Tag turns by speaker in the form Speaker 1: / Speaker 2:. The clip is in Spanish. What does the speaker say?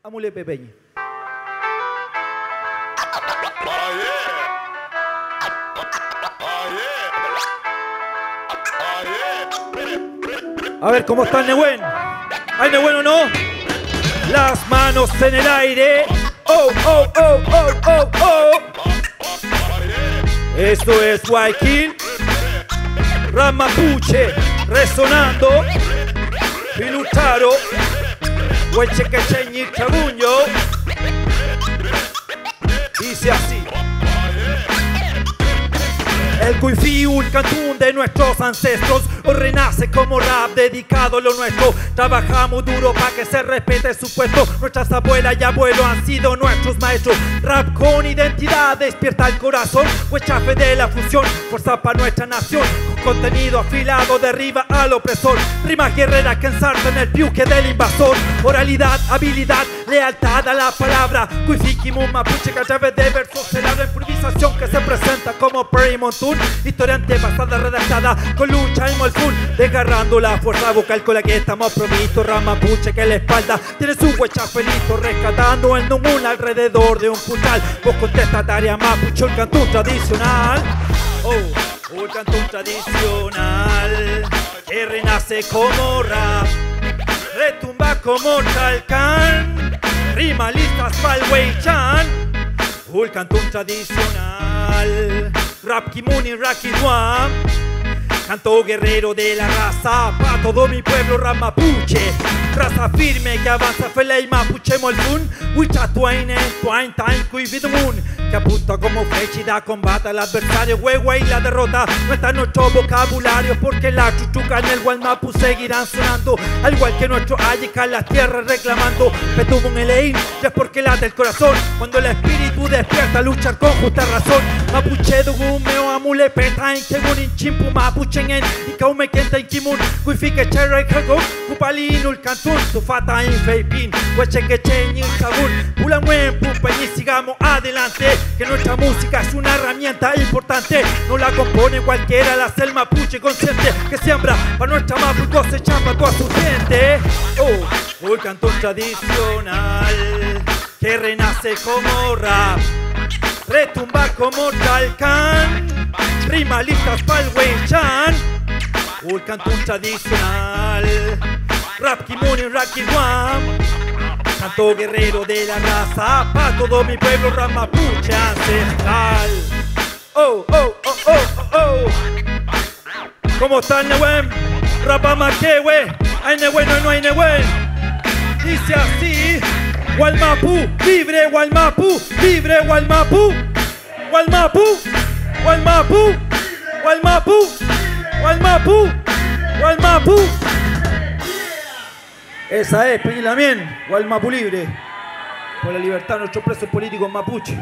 Speaker 1: Amule Pepeña. A ver, ¿cómo está el Nehuen? ¿Hay Nehuen o no? Las manos en el aire. Oh, oh, oh, oh, oh, oh. Esto es Guayaquil. Rap Mapuche resonando. Pilutaro. Huechequecheñi Chabuño. Dice así. El Cuifiu, el cantún de nuestros ancestros, hoy renace como rap dedicado a lo nuestro. Trabajamos duro para que se respete su puesto. Nuestras abuelas y abuelos han sido nuestros maestros. Rap con identidad despierta el corazón. Huechafe de la fusión, fuerza para nuestra nación. Con contenido afilado derriba al opresor. Rimas guerreras que ensartan el piuque del invasor. Oralidad, habilidad, lealtad a la palabra. Cuifiquimu mapuche que a través de versos se la improvisación que se presenta como Prairie Monsoon. Historia antepasada redactada con lucha y molfún, desgarrando la fuerza vocal con la que estamos provistos. Rap Mapuche que en la espalda tiene su huechafelito, rescatando el Numun alrededor de un puntal. Vos contestataria Mapuche, el cantón tradicional. Oh, el cantón tradicional que renace como rap, retumba como talcán, rima listas pa'l Weichan. El cantón tradicional, rap Kimuni, Raki Duam, canto guerrero de la raza, pa' todo mi pueblo rap Mapuche. Raza firme que avanza Feley Mapuche Molfun, Wicha Tuaine, Tuain Tain Cuividumun, que apunta como flecha y da combate al adversario. Huehue y la derrota no está en nuestro vocabulario, porque la chuchuca en el Gualmapu seguirán sonando, al igual que nuestro Ayika las tierras reclamando. Petubun Elein, ya es porque late el corazón, cuando el espíritu despierta a luchar con justa razón. Mapuche Dugum, Meo Amule Petain, Kegunin Chimpu Mapuchen en, y Kaume Kenten Kimun, Kuifike Cherry Kagum, Kupalin Cantún, Tufata in Feipin, Huechequechen y Sabun, Pulamuen, Pupen y sigamos adelante, que nuestra música es una herramienta importante, no la compone cualquiera, la hace el Mapuche consciente, que siembra para nuestra Mapu y cosecha para toda su gente. Oh, el cantón tradicional, que renace como rap, retumba como talcán, rima listas pa'l Weichan. El cantón tradicional, rap Kimuni, Raki Duam, canto guerrero de la raza, pa' todo mi pueblo rap Mapuche ancestral. Oh, oh, oh, oh, oh, oh. ¿Cómo está el Nehuen? Rapa Maquehue, hay Nehuen o no hay Nehuen. Dice así. Gualmapu, libre Gualmapu, libre Gualmapu, Gualmapu, Gualmapu, Gualmapu, Gualmapu, Gualmapu. Esa es, Peñilamien, Gualmapu libre, por la libertad de nuestros presos políticos mapuche.